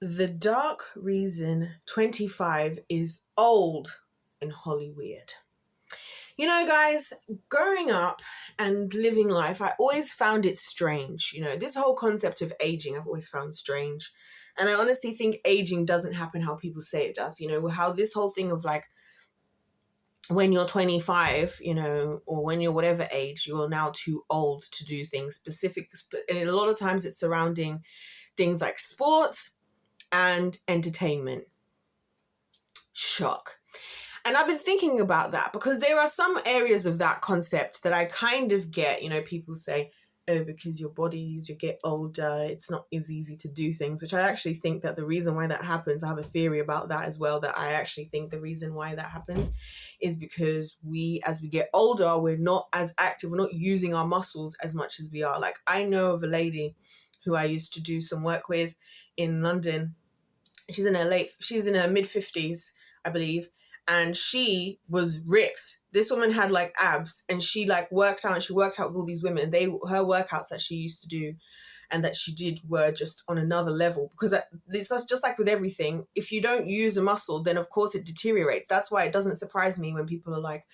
The dark reason 25 is old in Hollyweird. You know, guys, growing up and living life, I always found it strange. You know, this whole concept of aging, I've always found strange. And I honestly think aging doesn't happen how people say it does. You know, how this whole thing of like, when you're 25, you know, or when you're whatever age, you're now too old to do things specific. And a lot of times it's surrounding things like sports and entertainment. Shock. And I've been thinking about that because there are some areas of that concept that I kind of get. You know, people say, oh, because your body, as you get older, it's not as easy to do things, which I actually think that the reason why that happens, I have a theory about that as well, that I actually think the reason why that happens is because as we get older, we're not as active, we're not using our muscles as much as we are. Like, I know of a lady who I used to do some work with in London. She's in her mid-50s, I believe. And she was ripped. This woman had like abs, and she like worked out, and she worked out with all these women. Her workouts that she used to do and that she did were just on another level, because it's just like with everything. If you don't use a muscle, then of course it deteriorates. That's why it doesn't surprise me when people are like,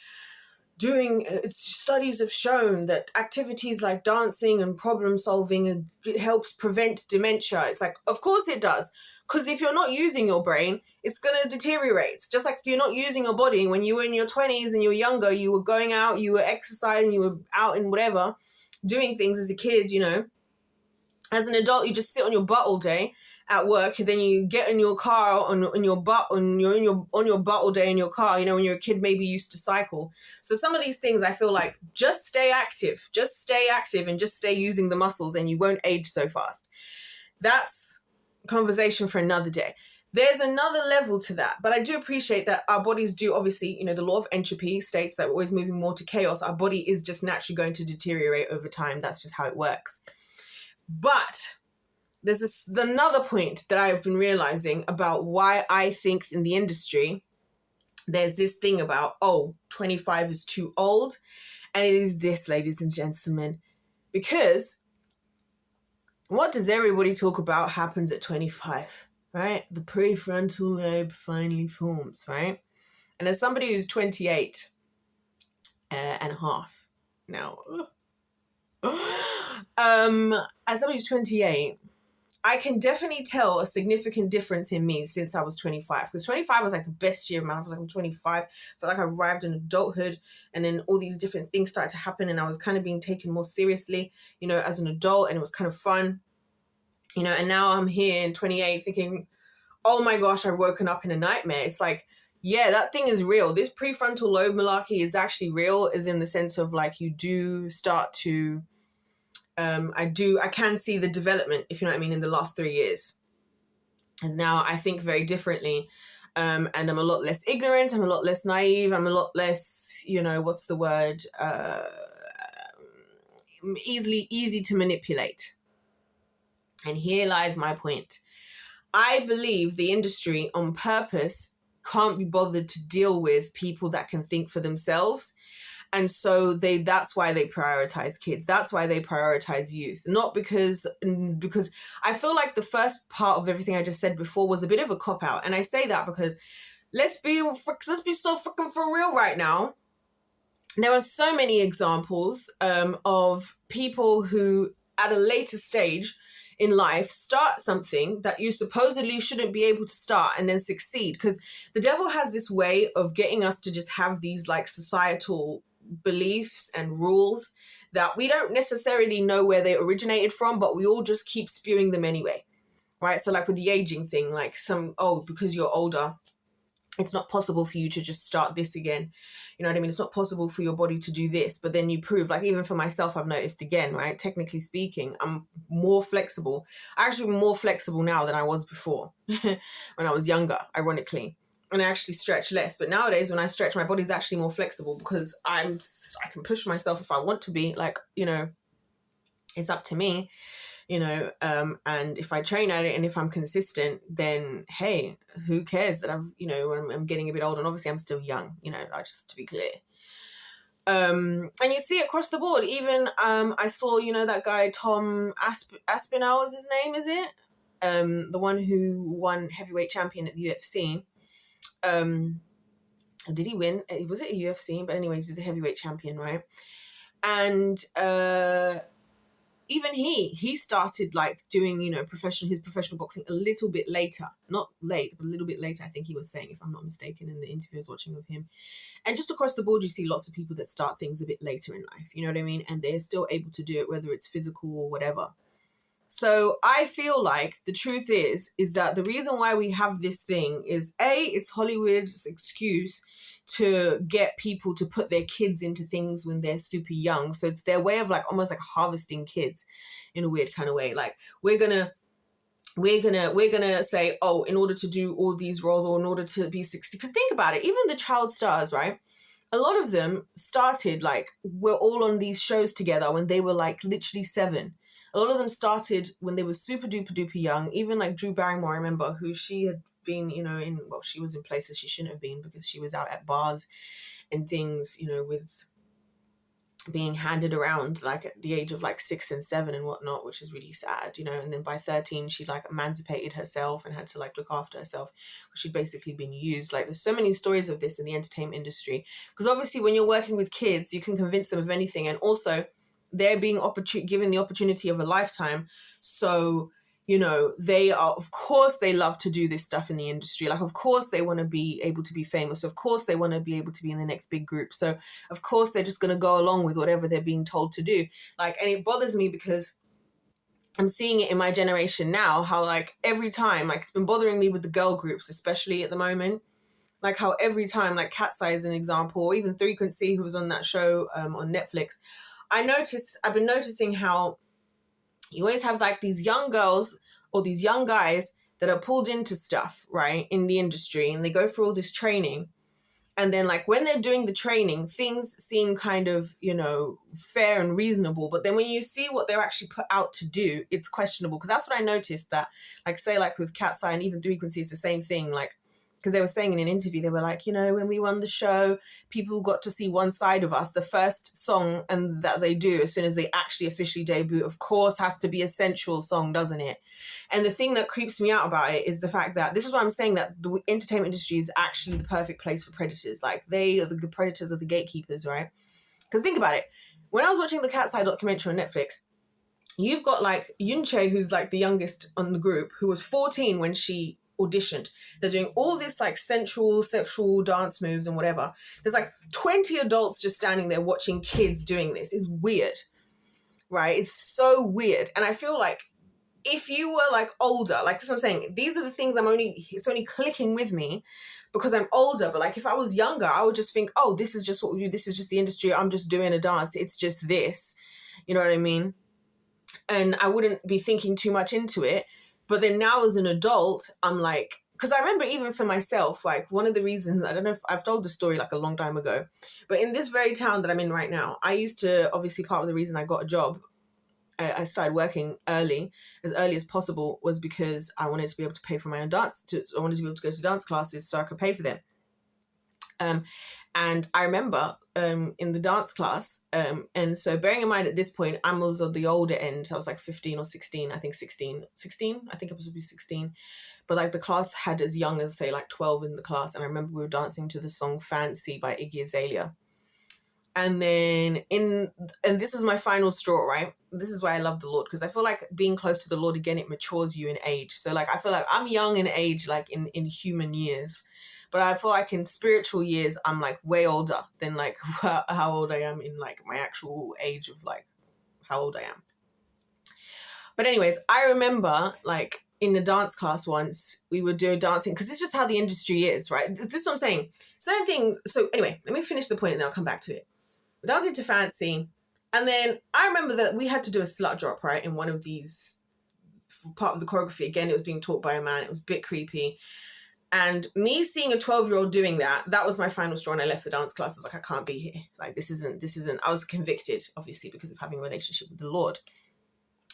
studies have shown that activities like dancing and problem solving, it helps prevent dementia. It's like, of course it does. Because if you're not using your brain, it's going to deteriorate. Just like if you're not using your body. When you were in your 20s and you were younger, you were going out, you were exercising, you were out in whatever, doing things as a kid, you know. As an adult, you just sit on your butt all day at work, and then you get in your car on your butt all day in your car. You know, when you're a kid, maybe you used to cycle. So some of these things, I feel like, just stay active and just stay using the muscles, and you won't age so fast. That's conversation for another day. There's another level to that, but I do appreciate that our bodies do, obviously, you know, the law of entropy states that we're always moving more to chaos. Our body is just naturally going to deteriorate over time. That's just how it works. But there's another point that I've been realizing about why I think in the industry there's this thing about, 25 is too old. And it is this, ladies and gentlemen, because what does everybody talk about happens at 25, right? The prefrontal lobe finally forms, right? And as somebody who's 28 and a half now, as somebody who's 28, I can definitely tell a significant difference in me since I was 25. Because 25 was like the best year of my life. I was like, I'm 25. I felt like I arrived in adulthood, and then all these different things started to happen, and I was kind of being taken more seriously, you know, as an adult, and it was kind of fun, you know. And now I'm here in 28 thinking, oh my gosh, I've woken up in a nightmare. It's like, yeah, that thing is real. This prefrontal lobe malarkey is actually real, is in the sense of like, you do start to... I can see the development, if you know what I mean, in the last 3 years. As now I think very differently. And I'm a lot less ignorant. I'm a lot less naive. I'm a lot less, you know, what's the word? Easy to manipulate. And here lies my point. I believe the industry on purpose can't be bothered to deal with people that can think for themselves. And so that's why they prioritize kids. That's why they prioritize youth. Not because I feel like the first part of everything I just said before was a bit of a cop-out. And I say that because let's be so fucking for real right now. There are so many examples of people who at a later stage in life start something that you supposedly shouldn't be able to start and then succeed. Because the devil has this way of getting us to just have these like societal beliefs and rules that we don't necessarily know where they originated from, but we all just keep spewing them anyway, right? So like with the aging thing, like because you're older, it's not possible for you to just start this again. You know what I mean? It's not possible for your body to do this, but then you prove, like, even for myself, I've noticed again, right? Technically speaking, I'm more flexible. I'm more flexible now than I was before when I was younger, ironically. And I actually stretch less. But nowadays, when I stretch, my body's actually more flexible because I can push myself if I want to be. Like, you know, it's up to me, you know. And if I train at it and if I'm consistent, then hey, who cares that I'm, you know, when I'm getting a bit older. And obviously, I'm still young, you know, just to be clear. And you see it across the board. Even I saw, you know, that guy Tom Aspinall is his name, is it? the one who won heavyweight champion at the UFC. Did he win? Was it a UFC? But anyways, he's the heavyweight champion, right? And even he started like doing, you know, his professional boxing a little bit later. Not late, but a little bit later, I think he was saying, if I'm not mistaken, in the interview I was watching with him. And just across the board, you see lots of people that start things a bit later in life, you know what I mean? And they're still able to do it, whether it's physical or whatever. So I feel like the truth is that the reason why we have this thing is, it's Hollywood's excuse to get people to put their kids into things when they're super young. So it's their way of like almost like harvesting kids in a weird kind of way. Like we're gonna say, oh, in order to do all these roles or in order to be 60, because think about it, even the child stars, right? A lot of them started like, we're all on these shows together when they were like literally 7. A lot of them started when they were super duper duper young. Even like Drew Barrymore, I remember, who she had been, you know, she was in places she shouldn't have been because she was out at bars and things, you know, with being handed around like at the age of like 6 and 7 and whatnot, which is really sad, you know. And then by 13, she like emancipated herself and had to like look after herself because she'd basically been used. Like there's so many stories of this in the entertainment industry, because obviously when you're working with kids, you can convince them of anything. And also they're being given the opportunity of a lifetime. So, you know, they are, of course, they love to do this stuff in the industry. Like, of course, they want to be able to be famous. Of course, they want to be able to be in the next big group. So, of course, they're just going to go along with whatever they're being told to do. Like, and it bothers me because I'm seeing it in my generation now, how like every time, like it's been bothering me with the girl groups, especially at the moment. Like how every time, like Cat's Eye is an example, or even Frequency, who was on that show on Netflix. I've been noticing how you always have like these young girls or these young guys that are pulled into stuff, right, in the industry, and they go through all this training. And then like when they're doing the training, things seem kind of, you know, fair and reasonable. But then when you see what they're actually put out to do, it's questionable. Because that's what I noticed, that like, say like with Cat's Eye and even Frequency, it's the same thing. Like, because they were saying in an interview, they were like, you know, when we won the show, people got to see one side of us. The first song and that they do as soon as they actually officially debut, of course, has to be a sensual song, doesn't it? And the thing that creeps me out about it is the fact that, this is what I'm saying, that the entertainment industry is actually the perfect place for predators. Like, they are the good predators, are the gatekeepers, right? Because think about it. When I was watching the Cat's Eye documentary on Netflix, you've got like Yunche, who's like the youngest on the group, who was 14 when she auditioned. They're doing all this like sensual, sexual dance moves and whatever. There's like 20 adults just standing there watching kids doing this. It's weird, right? It's so weird. And I feel like if you were like older, like that's what I'm saying, these are the things it's only clicking with me because I'm older. But like if I was younger, I would just think, oh, this is just what we do. This is just the industry. I'm just doing a dance. It's just this. You know what I mean? And I wouldn't be thinking too much into it. But then now as an adult, I'm like, because I remember even for myself, like one of the reasons, I don't know if I've told the story like a long time ago, but in this very town that I'm in right now, I used to, obviously part of the reason I got a job, I started working as early as possible, was because I wanted to be able to pay for my own dance. I wanted to be able to go to dance classes so I could pay for them. And I remember in the dance class, and so bearing in mind at this point, I was on the older end. I was like 15 or 16, I think 16. I think I was supposed to be 16. But like the class had as young as say like 12 in the class. And I remember we were dancing to the song Fancy by Iggy Azalea. And then and this is my final straw, right? This is why I love the Lord, because I feel like being close to the Lord, again, it matures you in age. So like, I feel like I'm young in age, like in human years. But I feel like in spiritual years, I'm like way older than like how old I am in like my actual age of like how old I am. But anyways, I remember like in the dance class once, we would do dancing, because it's just how the industry is, right? This is what I'm saying. Certain things. So anyway, let me finish the point and then I'll come back to it. We're dancing to Fancy. And then I remember that we had to do a slut drop, right? In one of these, part of the choreography. Again, it was being taught by a man. It was a bit creepy. And me seeing a 12-year-old doing that was my final straw, and I left the dance class. I was like, I can't be here. Like, this isn't, I was convicted, obviously, because of having a relationship with the Lord.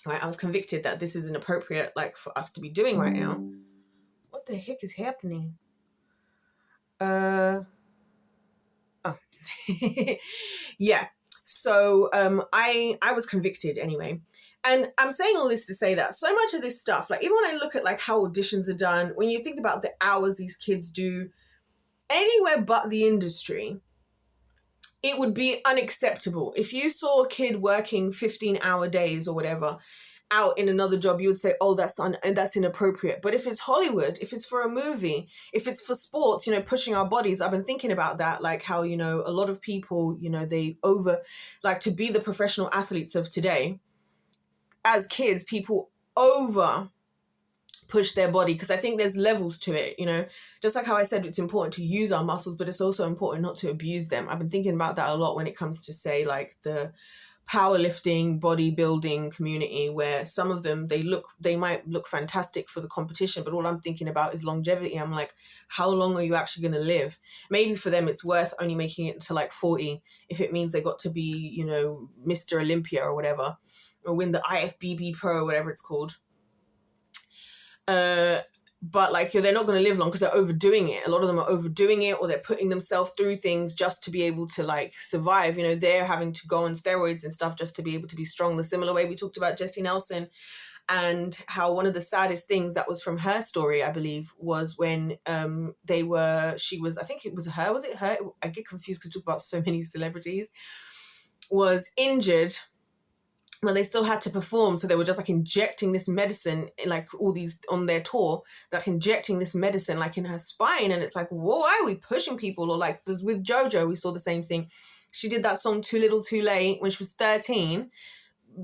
Right? I was convicted that this isn't appropriate, like, for us to be doing right now. What the heck is happening? Oh. Yeah. So, I was convicted anyway. And I'm saying all this to say that so much of this stuff, like even when I look at like how auditions are done, when you think about the hours these kids do anywhere but the industry, it would be unacceptable. If you saw a kid working 15-hour days or whatever out in another job, you would say, oh, that's inappropriate. But if it's Hollywood, if it's for a movie, if it's for sports, pushing our bodies, I've been thinking about that, like how, a lot of people, they like to be the professional athletes of today. As kids, people over push their body, because I think there's levels to it, just like how I said it's important to use our muscles, but it's also important not to abuse them. I've been thinking about that a lot when it comes to, say, like the powerlifting, bodybuilding community, where some of them, they might look fantastic for the competition, but all I'm thinking about is longevity. I'm like, how long are you actually going to live? Maybe for them it's worth only making it to like 40 if it means they got to be, Mr. Olympia or whatever, or win the IFBB Pro or whatever it's called. But like, they're not going to live long because they're overdoing it. A lot of them are overdoing it, or they're putting themselves through things just to be able to like survive. They're having to go on steroids and stuff just to be able to be strong. The similar way we talked about Jessie Nelson, and how one of the saddest things that was from her story, I believe, was when I think it was her, I get confused because we talk about so many celebrities, was injured. Well, they still had to perform, so they were just like injecting this medicine, like all these on their tour, like injecting this medicine like in her spine, and it's like, why are we pushing people? Or like there's with JoJo, we saw the same thing. She did that song Too Little Too Late when she was 13.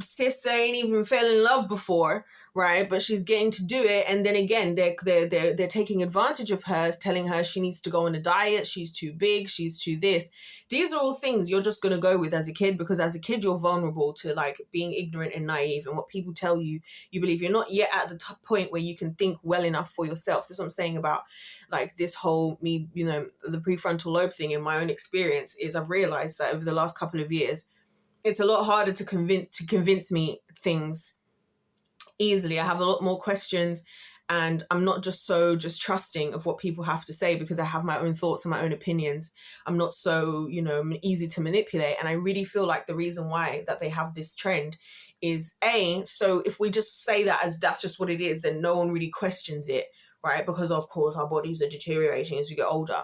Sis ain't even fell in love before, right? But she's getting to do it, and then again they're taking advantage of her, telling her she needs to go on a diet, she's too big, she's too this. These are all things you're just going to go with as a kid, because as a kid you're vulnerable to like being ignorant and naive, and what people tell you, you believe. You're not yet at the point where you can think well enough for yourself. That's what I'm saying about like this whole the prefrontal lobe thing. In my own experience, is I've realized that over the last couple of years, it's a lot harder to convince me things easily. I have a lot more questions, and I'm not just trusting of what people have to say, because I have my own thoughts and my own opinions. I'm not so, easy to manipulate. And I really feel like the reason why that they have this trend is so if we just say that as that's just what it is, then no one really questions it, right? Because of course our bodies are deteriorating as we get older.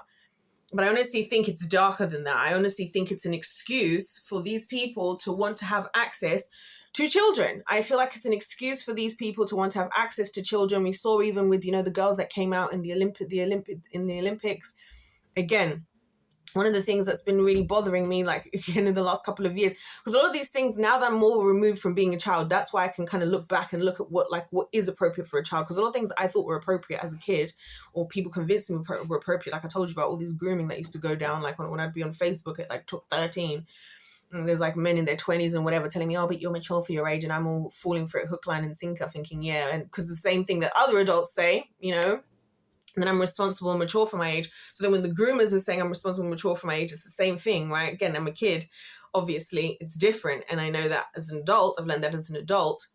But I honestly think it's darker than that. I honestly think it's an excuse for these people to want to have access to children. I feel like it's an excuse for these people to want to have access to children. We saw even with, the girls that came out in the Olympics. Again, one of the things that's been really bothering me, like again in the last couple of years, because a lot of these things, now that I'm more removed from being a child, that's why I can kind of look back and look at what is appropriate for a child. Because a lot of things I thought were appropriate as a kid, or people convinced me were appropriate. Like I told you about all these grooming that used to go down, like when I'd be on Facebook at like 13, and there's like men in their 20s and whatever telling me, oh, but you're mature for your age, and I'm all falling for it hook, line and sinker, thinking, yeah, and because the same thing that other adults say, and then I'm responsible and mature for my age. So then when the groomers are saying I'm responsible and mature for my age, it's the same thing, right? Again, I'm a kid. Obviously, it's different. And I know that as an adult. I've learned that as an adult,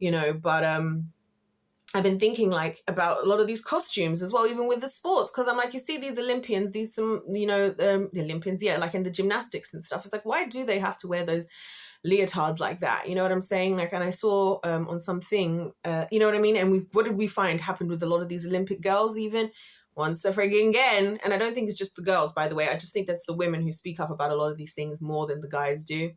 but I've been thinking like about a lot of these costumes as well, even with the sports. Because I'm like, you see these Olympians, the Olympians, yeah, like in the gymnastics and stuff. It's like, why do they have to wear those leotards like that? You know what I'm saying? Like, and I saw on something, you know what I mean? And what did we find happened with a lot of these Olympic girls even? Once a friggin' again. And I don't think it's just the girls, by the way. I just think that's the women who speak up about a lot of these things more than the guys do.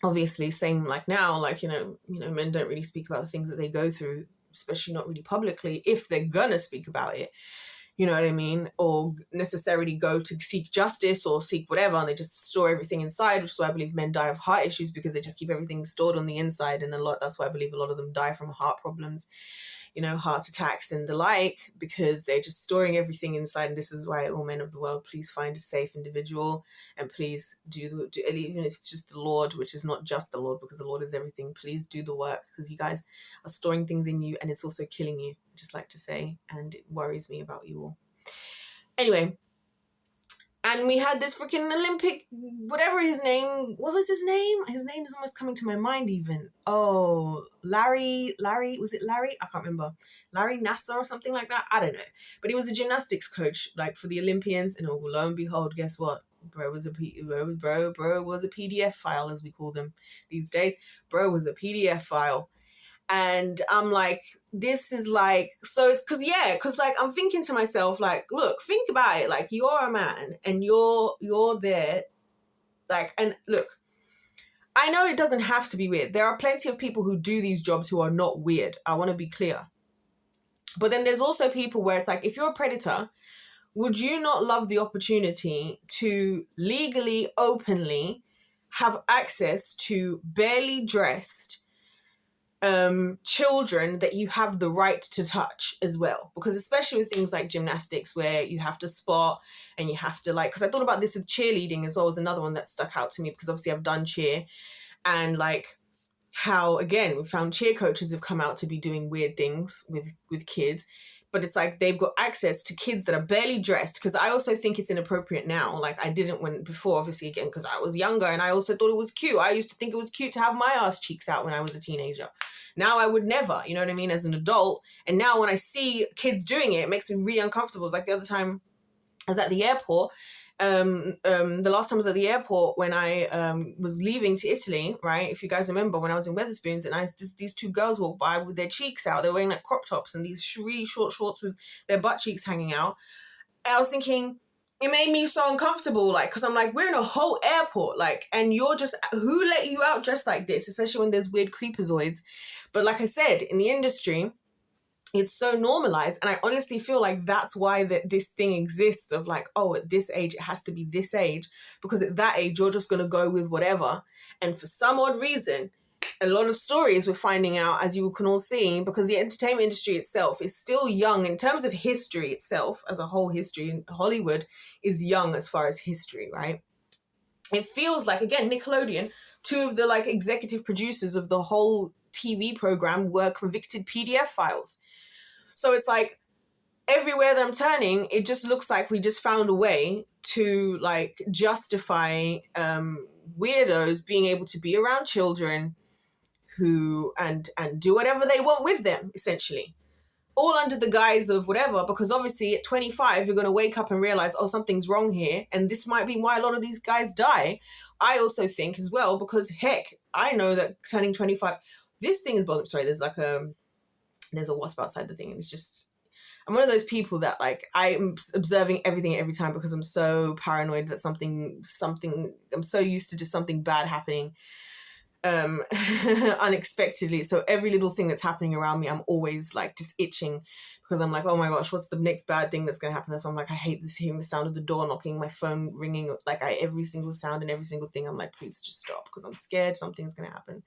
Obviously, same like now, like, men don't really speak about the things that they go through, especially not really publicly, if they're gonna speak about it. You know what I mean? Or necessarily go to seek justice or seek whatever, and they just store everything inside, which is why I believe men die of heart issues, because they just keep everything stored on the inside. And that's why I believe a lot of them die from heart problems, heart attacks and the like, because they're just storing everything inside. And this is why, all men of the world, please find a safe individual, and please do even if it's just the Lord, which is not just the Lord, because the Lord is everything. Please do the work, because you guys are storing things in you, and it's also killing you, just like to say, and it worries me about you all. Anyway, and we had this freaking Olympic, whatever his name, what was his name? His name is almost coming to my mind even. Oh, Larry, was it Larry? I can't remember. Larry Nassar or something like that? I don't know. But he was a gymnastics coach, like for the Olympians, and lo and behold, guess what? Bro was a bro was a PDF file, as we call them these days. Bro was a PDF file. And I'm like, this is like, so it's because like I'm thinking to myself, like, look, think about it, like you're a man and you're there, like, and look, I know it doesn't have to be weird. There are plenty of people who do these jobs who are not weird. I want to be clear. But then there's also people where it's like, if you're a predator, would you not love the opportunity to legally, openly have access to barely dressed children that you have the right to touch as well? Because especially with things like gymnastics where you have to spot and you have to like, because I thought about this with cheerleading as well, as another one that stuck out to me, because obviously I've done cheer, and like how again we found cheer coaches have come out to be doing weird things with kids, but it's like they've got access to kids that are barely dressed, because I also think it's inappropriate now. Like I didn't when before, obviously, again, because I was younger and I also thought it was cute. I used to think it was cute to have my ass cheeks out when I was a teenager. Now I would never, you know what I mean, as an adult. And now when I see kids doing it, it makes me really uncomfortable. It's like the other time I was at the airport. The last time I was at the airport when I was leaving to Italy, right? If you guys remember, when I was in Wetherspoons, and these two girls walked by with their cheeks out. They were wearing like crop tops and these really short shorts with their butt cheeks hanging out. And I was thinking, it made me so uncomfortable, like, because I'm like, we're in a whole airport, like, and you're just, who let you out dressed like this? Especially when there's weird creepazoids. But like I said, in the industry, it's so normalized, and I honestly feel like that's why this thing exists of like, oh, at this age it has to be this age, because at that age you're just going to go with whatever. And for some odd reason, a lot of stories we're finding out, as you can all see, because the entertainment industry itself is still young in terms of history itself, as a whole history, and Hollywood is young as far as history, right? It feels like, again, Nickelodeon, two of the like executive producers of the whole TV program were convicted PDF files. So it's like everywhere that I'm turning, it just looks like we just found a way to like justify weirdos being able to be around children who and do whatever they want with them, essentially. All under the guise of whatever, because obviously at 25, you're going to wake up and realize, oh, something's wrong here. And this might be why a lot of these guys die. I also think as well, because heck, I know that turning 25, this thing is bothering. Sorry, there's a wasp outside the thing, and it's just, I'm one of those people that like, I'm observing everything every time because I'm so paranoid that something I'm so used to just something bad happening unexpectedly. So every little thing that's happening around me, I'm always like just itching, because I'm like, oh my gosh, what's the next bad thing that's gonna happen? That's why I'm like, I hate hearing the sound of the door knocking, my phone ringing, like every single sound and every single thing, I'm like, please just stop, because I'm scared something's gonna happen,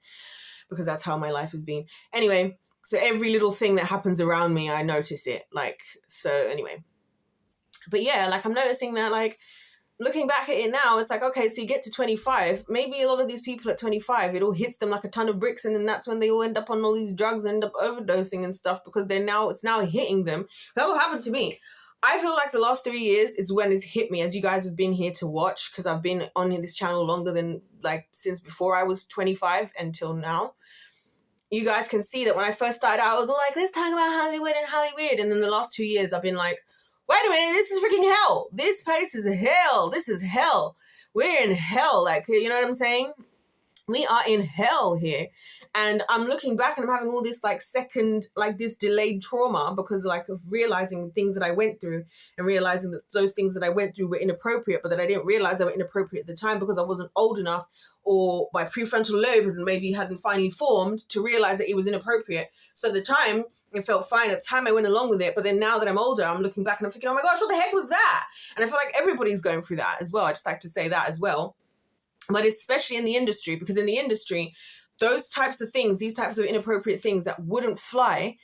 because that's how my life has been. Anyway, so every little thing that happens around me, I notice it. Like, so anyway. But yeah, like I'm noticing that, like, looking back at it now, it's like, okay, so you get to 25, maybe a lot of these people at 25, it all hits them like a ton of bricks, and then that's when they all end up on all these drugs and end up overdosing and stuff, because it's now hitting them. That's what happened to me. I feel like the last 3 years is when it's hit me, as you guys have been here to watch, because I've been on this channel longer than, like, since before I was 25 until now. You guys can see that when I first started out, I was all like, let's talk about Hollywood and Hollyweird. And then the last 2 years, I've been like, wait a minute, this is freaking hell. This place is hell. This is hell. We're in hell. Like, you know what I'm saying? We are in hell here. And I'm looking back and I'm having all this like this delayed trauma, because like of realizing things that I went through, and realizing that those things that I went through were inappropriate, but that I didn't realize they were inappropriate at the time because I wasn't old enough, or my prefrontal lobe maybe hadn't finally formed to realize that it was inappropriate. So at the time, it felt fine. At the time, I went along with it. But then now that I'm older, I'm looking back and I'm thinking, oh my gosh, what the heck was that? And I feel like everybody's going through that as well. I just like to say that as well. But especially in the industry, because in the industry, those types of things, these types of inappropriate things that wouldn't fly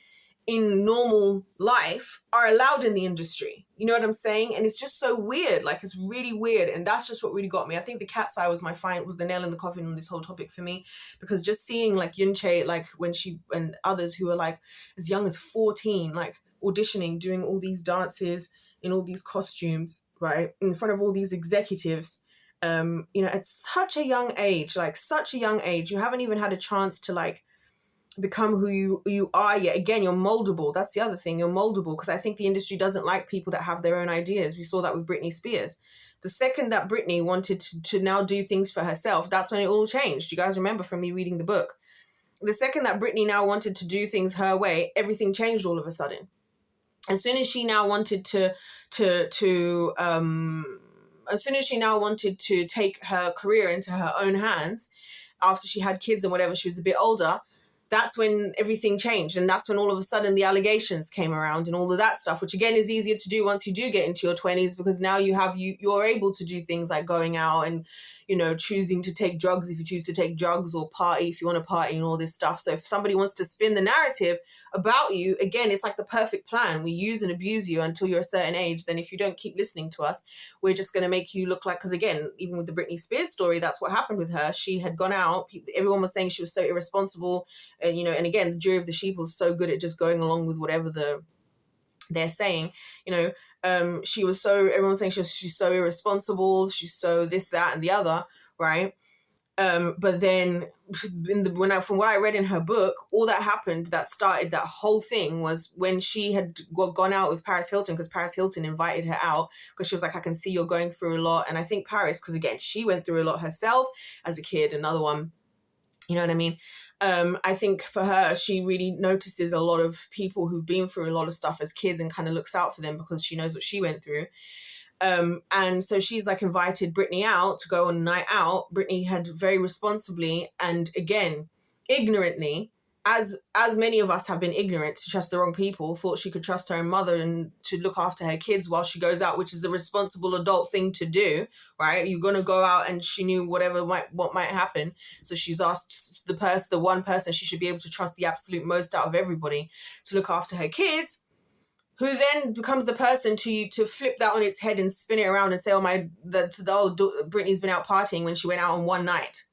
in normal life are allowed in the industry. You know what I'm saying? And it's just so weird. Like, it's really weird. And that's just what really got me. I think the cat's eye was the nail in the coffin on this whole topic for me, because just seeing like Yunche, like when she and others who are like as young as 14, like auditioning, doing all these dances in all these costumes, right, in front of all these executives, you know, at such a young age, you haven't even had a chance to like become who you are yet. Again, you're moldable. That's the other thing. You're moldable, because I think the industry doesn't like people that have their own ideas. We saw that with Britney Spears. The second that Britney wanted to now do things for herself, that's when it all changed. You guys remember from me reading the book. The second that Britney now wanted to do things her way, everything changed all of a sudden. As soon as she now wanted to take her career into her own hands, after she had kids and whatever, she was a bit older, that's when everything changed. And that's when all of a sudden the allegations came around and all of that stuff, which again is easier to do once you do get into your 20s, because now you're able to do things like going out and, you know, choosing to take drugs if you choose to take drugs, or party if you want to party, and all this stuff. So if somebody wants to spin the narrative about you, again, it's like the perfect plan. We use and abuse you until you're a certain age. Then if you don't keep listening to us, we're just going to make you look like, because again, even with the Britney Spears story, that's what happened with her. She had gone out. Everyone was saying she was so irresponsible. And, you know, and again, the jury of the sheep was so good at just going along with whatever they're saying, you know. Everyone's saying she's so irresponsible, she's so this, that, and the other, right? But then from what I read in her book, all that happened that started that whole thing was when she had gone out with Paris Hilton, because Paris Hilton invited her out because she was like, I can see you're going through a lot. And I think Paris, because again, she went through a lot herself as a kid, another one, you know what I mean? I think for her, she really notices a lot of people who've been through a lot of stuff as kids and kind of looks out for them because she knows what she went through. And so she's like invited Britney out to go on a night out. Britney had very responsibly and again, ignorantly, as many of us have been ignorant to trust the wrong people, thought she could trust her own mother and to look after her kids while she goes out, which is a responsible adult thing to do, right? You're going to go out, and she knew what might happen. So she's asked the one person she should be able to trust the absolute most out of everybody to look after her kids, who then becomes the person to flip that on its head and spin it around and say, Britney's been out partying when she went out on one night.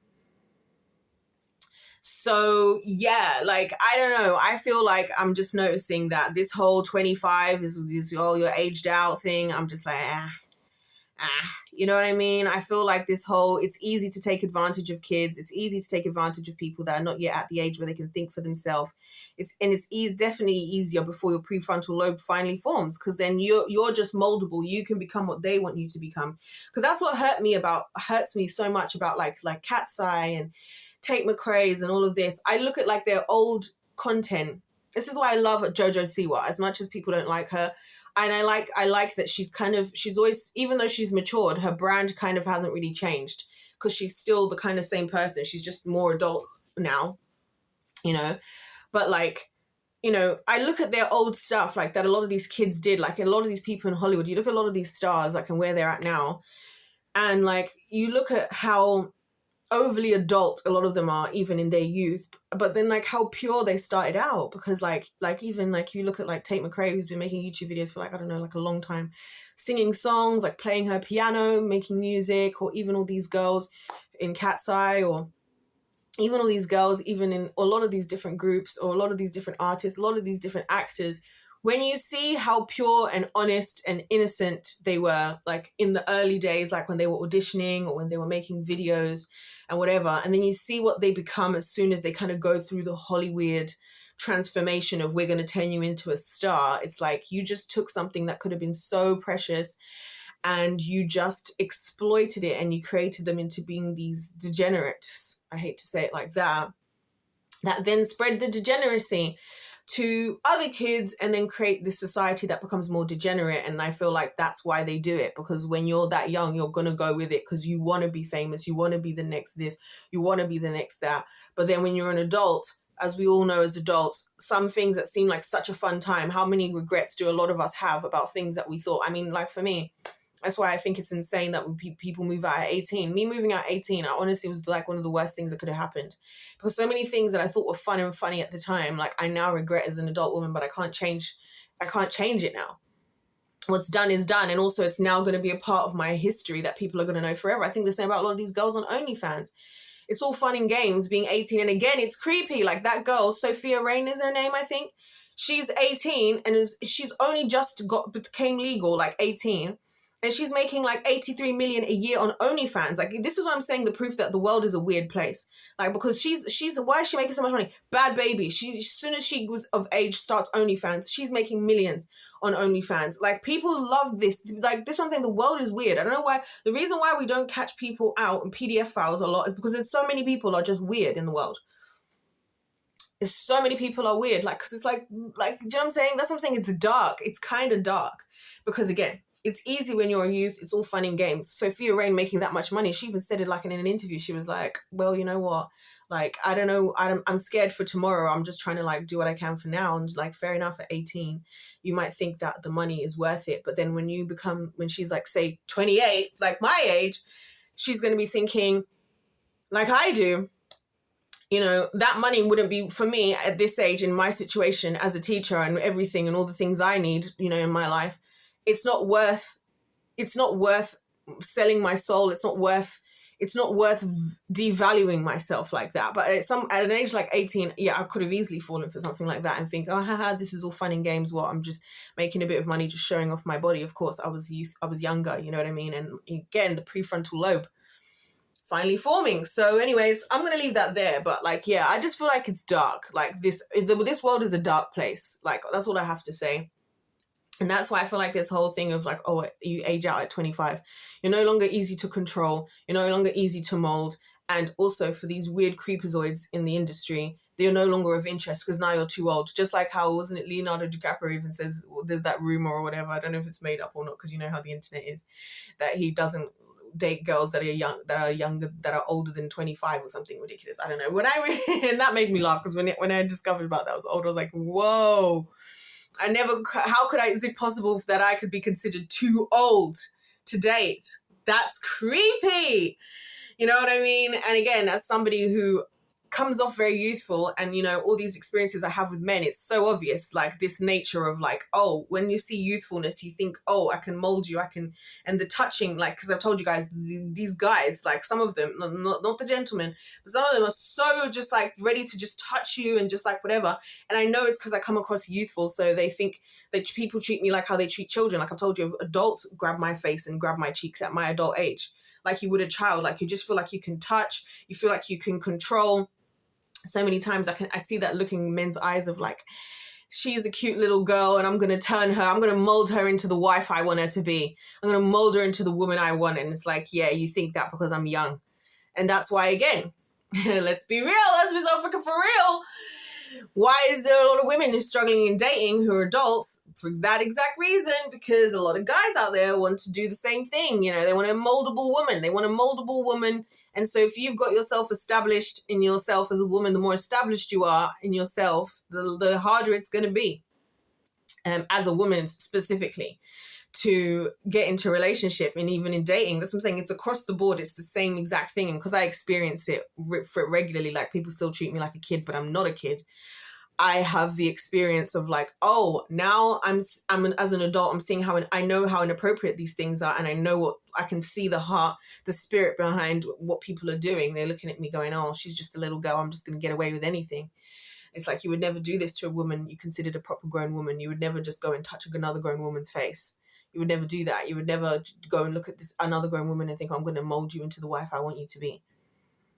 So yeah, like, I don't know. I feel like I'm just noticing that this whole 25 is you're aged out thing. I'm just like, you know what I mean? I feel like it's easy to take advantage of kids. It's easy to take advantage of people that are not yet at the age where they can think for themselves. It's definitely easier before your prefrontal lobe finally forms, because then you're just moldable. You can become what they want you to become. Because that's what hurts me so much about like Cat's Eye and Tate McRae's and all of this. I look at like their old content. This is why I love JoJo Siwa, as much as people don't like her. And I like that she's always, even though she's matured, her brand kind of hasn't really changed, because she's still the kind of same person. She's just more adult now, you know. But like, you know, I look at their old stuff like that a lot of these kids did, like a lot of these people in Hollywood. You look at a lot of these stars, like, and where they're at now, and like you look at how overly adult a lot of them are even in their youth, but then like how pure they started out, because like even like you look at like Tate McRae, who's been making YouTube videos for like, I don't know, like a long time, singing songs, like playing her piano, making music, or even all these girls in Cat's Eye, or even all these girls even in a lot of these different groups, or a lot of these different artists, a lot of these different actors. When you see how pure and honest and innocent they were, like in the early days, like when they were auditioning or when they were making videos and whatever, and then you see what they become as soon as they kind of go through the Hollyweird transformation of, we're going to turn you into a star. It's like you just took something that could have been so precious and you just exploited it, and you created them into being these degenerates. I hate to say it like that then spread the degeneracy to other kids, and then create this society that becomes more degenerate. And I feel like that's why they do it, because when you're that young, you're going to go with it because you want to be famous, you want to be the next this, you want to be the next that. But then when you're an adult, as we all know as adults, some things that seem like such a fun time, how many regrets do a lot of us have about things that we thought? I mean, like for me, that's why I think it's insane that when people move out at 18. Me moving out at 18, I honestly was like one of the worst things that could have happened. Because so many things that I thought were fun and funny at the time, like I now regret as an adult woman, but I can't change it now. What's done is done. And also it's now going to be a part of my history that people are going to know forever. I think the same about a lot of these girls on OnlyFans. It's all fun and games being 18. And again, it's creepy. Like that girl, Sophia Rain is her name, I think. She's 18 and she's only just became legal, like 18. And she's making like 83 million a year on OnlyFans. Like, this is what I'm saying, the proof that the world is a weird place. Like, because she's why is she making so much money? Bad baby. She, as soon as she was of age, starts OnlyFans. She's making millions on OnlyFans. Like, people love this. Like, this is what I'm saying, the world is weird. I don't know why. The reason why we don't catch people out in PDF files a lot is because there's so many people are just weird in the world. There's so many people are weird. Like, because it's like, do you know what I'm saying? That's what I'm saying. It's dark. It's kind of dark. Because again, it's easy when you're a youth. It's all fun and games. Sophia Rain making that much money. She even said it like in an interview. She was like, well, you know what? Like, I don't know. I'm scared for tomorrow. I'm just trying to like do what I can for now. And like, fair enough, at 18, you might think that the money is worth it. But then when she's like, say 28, like my age, she's going to be thinking like I do, you know, that money wouldn't be for me at this age in my situation as a teacher and everything and all the things I need, you know, in my life. It's not worth selling my soul. It's not worth devaluing myself like that. But at an age like 18, yeah, I could have easily fallen for something like that and think, oh, haha, this is all fun and games. Well, I'm just making a bit of money, just showing off my body. Of course, I was younger, you know what I mean? And again, the prefrontal lobe finally forming. So anyways, I'm going to leave that there. But like, yeah, I just feel like it's dark. Like this world is a dark place. Like, that's what I have to say. And that's why I feel like this whole thing of like, oh, you age out at 25. You're no longer easy to control. You're no longer easy to mold. And also for these weird creepazoids in the industry, they're no longer of interest because now you're too old. Just like how, wasn't it Leonardo DiCaprio even says, well, there's that rumor or whatever. I don't know if it's made up or not because you know how the internet is, that he doesn't date girls that are older than 25 or something ridiculous. I don't know. And that made me laugh because when I discovered about that I was old, I was like, whoa. Is it possible that I could be considered too old to date? That's creepy. You know what I mean? And again, as somebody who comes off very youthful and, you know, all these experiences I have with men, it's so obvious, like this nature of like, oh, when you see youthfulness, you think, oh, I can mold you. And the touching, like, because I've told you guys, these guys, like some of them, not the gentlemen, but some of them are so just like ready to just touch you and just like whatever. And I know it's because I come across youthful. So they think that people treat me like how they treat children. Like I've told you, adults grab my face and grab my cheeks at my adult age, like you would a child. Like you just feel like you can touch, you feel like you can control. So many times I see that look in men's eyes of like, she's a cute little girl and I'm going to mold her into the wife I want her to be. I'm going to mold her into the woman I want. And it's like, yeah, you think that because I'm young. And that's why, again, let's be real. Let's be so freaking for real. Why is there a lot of women who's struggling in dating who are adults? For that exact reason, because a lot of guys out there want to do the same thing. You know, they want a moldable woman. And so if you've got yourself established in yourself as a woman, the more established you are in yourself, the harder it's going to be, as a woman specifically, to get into a relationship and even in dating. That's what I'm saying. It's across the board. It's the same exact thing. And because I experience it regularly, like people still treat me like a kid, but I'm not a kid. I have the experience of like, oh, now I'm as an adult, I'm seeing I know how inappropriate these things are. And I know what I can see the heart, the spirit behind what people are doing. They're looking at me going, oh, she's just a little girl. I'm just going to get away with anything. It's like, you would never do this to a woman you considered a proper grown woman. You would never just go and touch another grown woman's face. You would never do that. You would never go and look at another grown woman and think, I'm going to mold you into the wife I want you to be.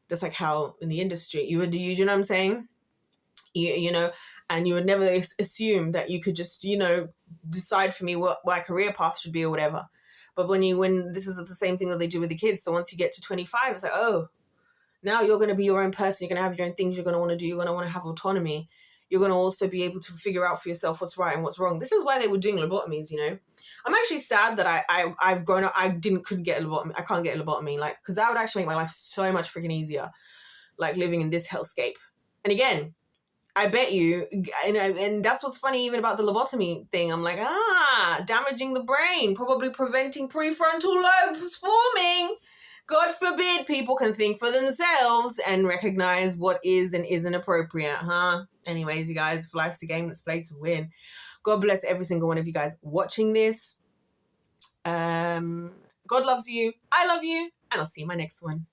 Just like how in the industry, you know what I'm saying? You know, and you would never assume that you could just, you know, decide for me what my career path should be or whatever. But when this is the same thing that they do with the kids. So once you get to 25, it's like, oh, now you're going to be your own person. You're going to have your own things you're going to want to do. You're going to want to have autonomy. You're going to also be able to figure out for yourself what's right and what's wrong. This is why they were doing lobotomies, you know. I'm actually sad that I've grown up. couldn't get a lobotomy. I can't get a lobotomy, like, because that would actually make my life so much freaking easier, like living in this hellscape. And again, I bet you, and that's what's funny even about the lobotomy thing. I'm like, damaging the brain, probably preventing prefrontal lobes forming. God forbid people can think for themselves and recognize what is and isn't appropriate, huh? Anyways, you guys, life's a game that's played to win. God bless every single one of you guys watching this. God loves you. I love you. And I'll see you in my next one.